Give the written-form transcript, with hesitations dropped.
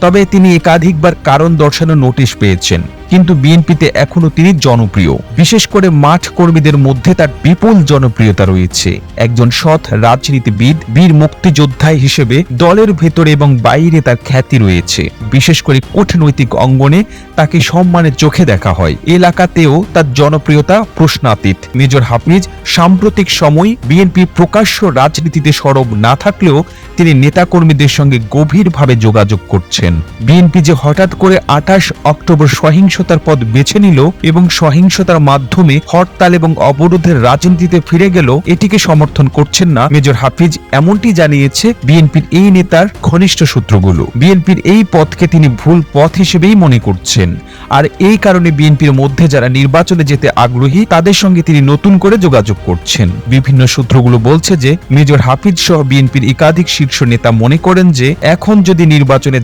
তবে তিনি একাধিকবার কারণ দর্শানো নোটিশ পেয়েছেন, কিন্তু বিএনপিতে এখনো তিনি জনপ্রিয়। বিশেষ করে মাঠ কর্মীদের মধ্যে তার বিপুল জনপ্রিয়তা রয়েছে। একজন সৎ রাজনীতিবিদ, বীর মুক্তিযোদ্ধা হিসেবে দলের ভেতরে এবং বাইরে তার খ্যাতি রয়েছে। বিশেষ করে কূটনৈতিক অঙ্গনে তাকে সম্মানের চোখে দেখা হয়। এলাকাতেও তার জনপ্রিয়তা প্রশ্নাতীত। মেজর হাফিজ সাম্প্রতিক সময় বিএনপি প্রকাশ্য রাজনীতিতে সরব না থাকলেও তিনি নেতাকর্মীদের সঙ্গে গভীরভাবে যোগাযোগ করছেন। বিএনপি যে হঠাৎ করে 28 অক্টোবর সহিংসতার পথ বেছে নিল এবং সহিংসতার মাধ্যমে হরতাল এবং অবরোধের রাজনীতিতে ফিরে গেল, এটিকে সমর্থন করছেন না মেজর হাফিজ, এমনটি জানিয়েছে বিএনপির এই নেতার ঘনিষ্ঠ সূত্রগুলো। বিএনপির এই পথকে তিনি ভুল পথ হিসেবেই মনে করছেন, আর এই কারণে বিএনপির মধ্যে যারা নির্বাচনে যেতে আগ্রহী তাদের সঙ্গে তিনি নতুন করে যোগাযোগ করছেন। বিভিন্ন সূত্রগুলো বলছে যে মেজর হাফিজ সহ বিএনপির একাধিক শীর্ষ নেতা মনে করেন যে এখন যদি নির্বাচনে